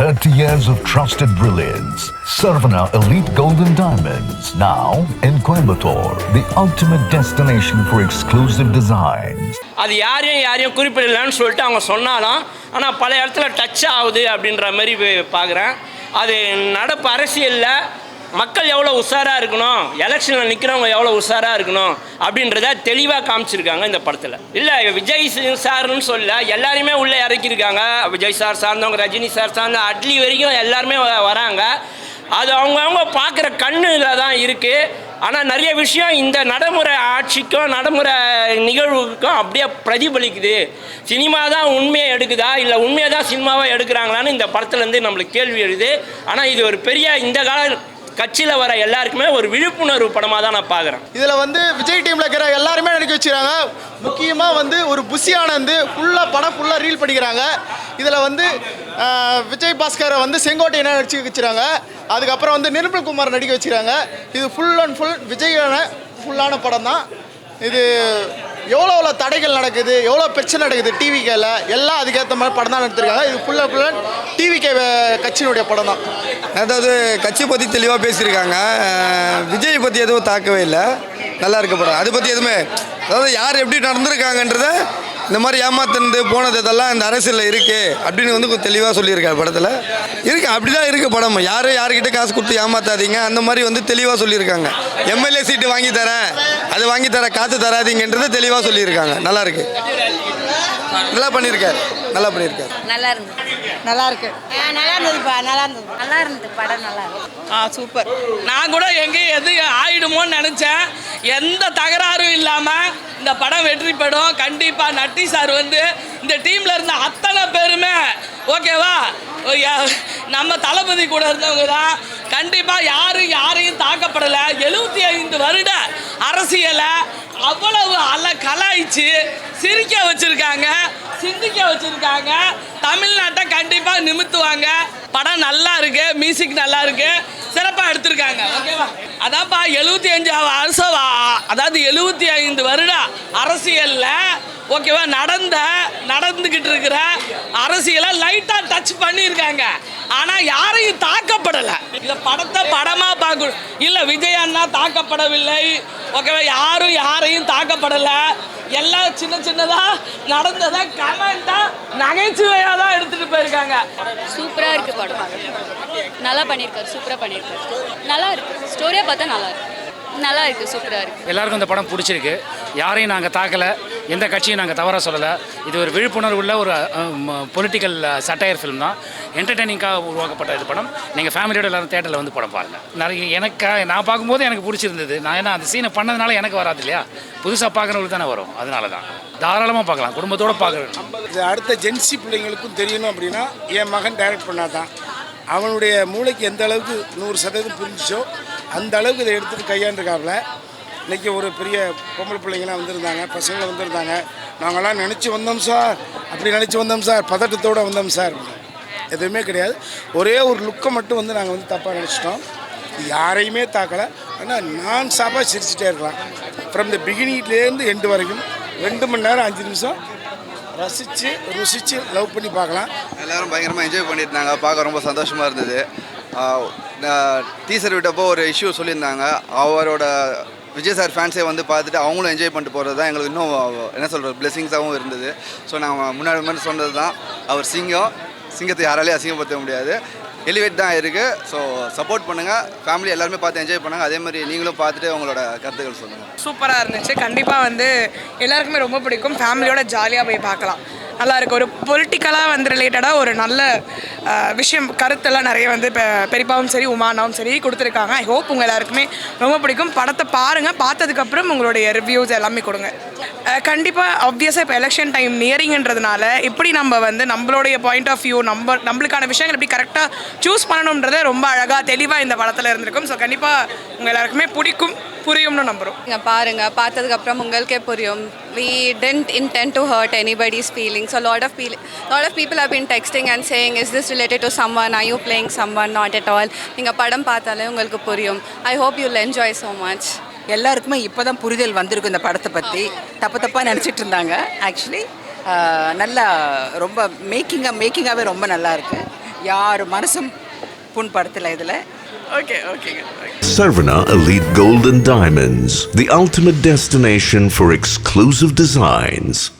30 years of trusted brilliance. Saravana Elite Golden Diamonds, now in Coimbatore, the ultimate destination for exclusive designs. அது யாரையும் குறிப்பிடலன்னு சொல்லிட்டு அவங்க சொன்னாலும் ஆனால் பல இடத்துல டச் ஆகுது அப்படின்ற மாதிரி பார்க்குறேன். அது நடப்பு அரசியலில் மக்கள் எவ்வளோ உஷாராக இருக்கணும், எலெக்ஷனில் நிற்கிறவங்க எவ்வளோ உஷாராக இருக்கணும் அப்படின்றத தெளிவாக காமிச்சிருக்காங்க இந்த படத்தில். இல்லை விஜய் சார்னு சொல்ல எல்லாருமே உள்ளே இறக்கியிருக்காங்க. விஜய் சார் சார்ந்தவங்க, ரஜினி சார் சார்ந்த அட்லி வரைக்கும் எல்லாருமே வராங்க. அது அவங்கவுங்க பார்க்குற கண்ணில் தான் இருக்குது. ஆனால் நிறைய விஷயம் இந்த நடைமுறை ஆட்சிக்கும் நடைமுறை நிகழ்வுக்கும் அப்படியே பிரதிபலிக்குது. சினிமா தான் உண்மையை எடுக்குதா இல்லை உண்மையை தான் சினிமாவாக எடுக்கிறாங்களான்னு இந்த படத்துலேருந்து நம்மளுக்கு கேள்வி எழுது. ஆனால் இது ஒரு பெரிய இந்த கால கட்சியில் வர எல்லாருக்குமே ஒரு விழிப்புணர்வு படமாக தான் நான் பார்க்குறேன். இதில் வந்து விஜய் டீமில் இருக்கிற எல்லாருமே நடிக்க வச்சுக்கிறாங்க. முக்கியமாக வந்து ஒரு புஷி ஆனந்த் படம் ஃபுல்லாக ரீல் பண்ணிக்கிறாங்க. இதில் வந்து விஜய் பாஸ்கரை வந்து செங்கோட்டையனை நடிச்சு வச்சுறாங்க. அதுக்கப்புறம் வந்து நிர்மல் குமார் நடிக்க வச்சுக்கிறாங்க. இது ஃபுல் அண்ட் ஃபுல் விஜயான ஃபுல்லான படம் தான். இது எவ்வளோ தடைகள் நடக்குது, எவ்வளோ பிரச்சனை நடக்குது டிவிகேல எல்லாம் அதுக்கேற்ற மாதிரி படம் தான் எடுத்திருக்காங்க. இது ஃபுல்லாக டிவிகே கட்சியினுடைய படம் தான். அதாவது கட்சி பற்றி தெளிவாக பேசியிருக்காங்க. விஜய் பற்றி எதுவும் தாக்கவே இல்லை. நல்லா இருக்க படம். அதை பற்றி எதுவுமே, அதாவது யார் எப்படி நடந்திருக்காங்கன்றத, இந்த மாதிரி ஏமாத்துனது போனது இதெல்லாம் இந்த அரசியலில் இருக்குது அப்படின்னு வந்து கொஞ்சம் தெளிவாக சொல்லியிருக்காரு படத்தில். இருக்குது, அப்படி தான் இருக்குது படம். யார்கிட்ட காசு கொடுத்து ஏமாத்தாதீங்க அந்த மாதிரி வந்து தெளிவாக சொல்லியிருக்காங்க. எம்எல்ஏ சீட்டு வாங்கி தரேன், அது வாங்கி தரேன், காற்று தராதிங்கன்றதை தெளிவாக சொல்லியிருக்காங்க. நல்லா இருக்கு, நல்லா பண்ணியிருக்காரு, நல்லா பண்ணியிருக்காரு. நல்லா இருக்கு, நல்லா இருந்ததுப்பா, நல்லா இருந்தது படம், நல்லா இருக்கு. சூப்பர். நான் கூட எது ஆயிடுமோன்னு நினச்சேன். எந்த தகராறும் இல்லாமல் இந்த படம் வெற்றி பெறும். கண்டிப்பாக நட்டி சார் வந்து இந்த டீமில் இருந்த அத்தனை பேருமே ஓகேவா, நம்ம தளபதி கூட இருந்தவங்க தான். கண்டிப்பாக யாரையும் தாக்கப்படலை. 75 வருட அரசியலை அவ்வளவு கலாய்ச்சி சிரிக்க வச்சுருக்காங்க, சிந்திக்க வச்சுருக்காங்க. தமிழ்நாட்டை கண்டிப்பாக நிமித்துவாங்க. படம் நல்லா இருக்கு, மியூசிக் நல்லா இருக்கு, சிறப்பாக எடுத்திருக்காங்க. ஓகேவா, அதான்ப்பா 75 வருஷம், அதாவது 75 வருட அரசியலில் ஓகேவா நடந்துக்கிட்டு இருக்கிற அரசியலை லைட்டாக டச் பண்ணியிருக்காங்க. ஆனால் யாரையும் தாக்கப்படலை. இந்த படத்தை படமாக பார்க்கணும். இல்லை விஜய் அண்ணா தாக்கப்படவில்லை, ஓகேவா, யாரையும் தாக்கப்படலை. எல்லாம் சின்னதாக நடந்ததை கமெண்டாக நகைச்சுவையாக தான் எடுத்துகிட்டு போயிருக்காங்க. சூப்பராக இருக்குது படம், நல்லா பண்ணியிருக்காரு, சூப்பராக பண்ணியிருக்காரு, நல்லா இருக்குது. ஸ்டோரியாக பார்த்தா நல்லா இருக்குது, சூப்பராக இருக்குது. எல்லாருக்கும் இந்த படம் பிடிச்சிருக்கு. யாரையும் நாங்கள் தாக்கலை, எந்த கட்சியும் நாங்கள் தவறாக சொல்லலை. இது ஒரு விழிப்புணர்வு உள்ள ஒரு பொலிட்டிக்கல் சட்டையர் ஃபிலிம் தான். என்டர்டெய்னிங்காக உருவாக்கப்பட்ட இது படம். நீங்கள் ஃபேமிலியோட எல்லாரும் தேட்டரில் வந்து படம் பாருங்கள். நிறைய நான் பார்க்கும்போது எனக்கு பிடிச்சிருந்தது. நான் ஏன்னா அந்த சீனை பண்ணதுனால எனக்கு வராது இல்லையா, புதுசாக பார்க்குறவங்களுக்கு தானே வரும். அதனால தான் தாராளமாக பார்க்கலாம், குடும்பத்தோடு பார்க்குறேன். இது அடுத்த ஜென்சி பிள்ளைங்களுக்கும் தெரியணும் அப்படின்னா என் மகன் டைரக்ட் பண்ணாதான் அவனுடைய மூளைக்கு எந்த அளவுக்கு 100% புரிஞ்சிச்சோ அந்த அளவுக்கு இதை எடுத்துகிட்டு கையாண்டுருக்காப்புல. இன்றைக்கி ஒரு பெரிய பொம்பளை பிள்ளைங்களாம் வந்திருந்தாங்க, பசங்களும் வந்திருந்தாங்க. நாங்கள்லாம் நினச்சி வந்தோம் சார், அப்படி நினச்சி வந்தோம் சார், பதட்டத்தோடு வந்தோம் சார். எதுவுமே கிடையாது. ஒரே ஒரு லுக்கை மட்டும் வந்து நாங்கள் வந்து தப்பாக நினச்சிட்டோம். யாரையுமே தாக்கலை. ஆனால் நான் சாப்பாக சிரிச்சிட்டே இருக்கலாம். ஃப்ரம் த பிகினிங்லேருந்து எண்டு வரைக்கும் 2 மணி நேரம் 5 நிமிஷம் ருசித்து லவ் பண்ணி பார்க்கலாம். எல்லோரும் பயங்கரமாக என்ஜாய் பண்ணியிருந்தாங்க. பார்க்க ரொம்ப சந்தோஷமாக இருந்தது. டீசர் விட்டப்போ ஒரு இஷ்யூ சொல்லியிருந்தாங்க. அவரோட விஜய் சார் ஃபேன்ஸே வந்து பார்த்துட்டு அவங்களும் என்ஜாய் பண்ணிட்டு போகிறது தான் எங்களுக்கு இன்னும் என்ன சொல்கிறது பிளெஸிங்ஸாகவும் இருந்தது. ஸோ நாங்கள் முன்னாடி மாதிரி சொன்னது தான், அவர் சிங்கத்தை யாராலையும் அசிங்கப்படுத்த முடியாது, எலிவேட் தான் இருக்குது. ஸோ சப்போர்ட் பண்ணுங்கள், ஃபேமிலி எல்லாருமே பார்த்து என்ஜாய் பண்ணுங்கள். அதே மாதிரி நீங்களும் பார்த்துட்டு உங்களோட கருத்துக்கள் சொல்லுங்கள். சூப்பராக இருந்துச்சு. கண்டிப்பாக வந்து எல்லாருக்குமே ரொம்ப பிடிக்கும். ஃபேமிலியோட ஜாலியாக போய் பார்க்கலாம். நல்லா இருக்குது. ஒரு பொலிட்டிக்கலாக வந்து ரிலேட்டடாக ஒரு நல்ல விஷயம், கருத்தெல்லாம் நிறைய வந்து இப்போ பெரியப்பாவும் சரி உமானாவும் சரி கொடுத்துருக்காங்க. ஐ ஹோப் உங்கள் எல்லாருக்குமே ரொம்ப பிடிக்கும். படத்தை பாருங்கள், பார்த்ததுக்கப்புறம் உங்களுடைய ரிவ்யூஸ் எல்லாமே கொடுங்க. கண்டிப்பாக ஆப்வியஸாக இப்போ எலெக்ஷன் டைம் நியரிங்கன்றதுனால இப்படி நம்ம வந்து நம்மளுடைய பாயிண்ட் ஆஃப் வியூ நம்மளுக்கான விஷயங்கள் எப்படி கரெக்டாக சூஸ் பண்ணணுன்றதை ரொம்ப அழகாக தெளிவாக இந்த படத்தில் இருந்திருக்கும். ஸோ கண்டிப்பாக உங்கள் எல்லாருக்குமே புரியும்னு நம்புகிறோம். நீங்கள் பாருங்கள், பார்த்ததுக்கப்புறம் உங்களுக்கே புரியும். We didn't intend to hurt anybody's feelings. So a lot of people have been texting and saying, is this related to someone? Are you playing someone? Not at all. நீங்கள் படம் பார்த்தாலே உங்களுக்கு புரியும். I hope you'll enjoy so much. எல்லாருக்குமே இப்போ தான் புரிதல் வந்திருக்கும் இந்த படத்தை பற்றி. தப்பாக நினச்சிட்டு இருந்தாங்க. ஆக்சுவலி நல்லா ரொம்ப மேக்கிங்காகவே ரொம்ப நல்லா இருக்குது. யார் மனசும் புண்படுத்தலை இதில். ஓகேங்க. Sarvana Elite Gold and Diamonds, the ultimate destination for exclusive designs.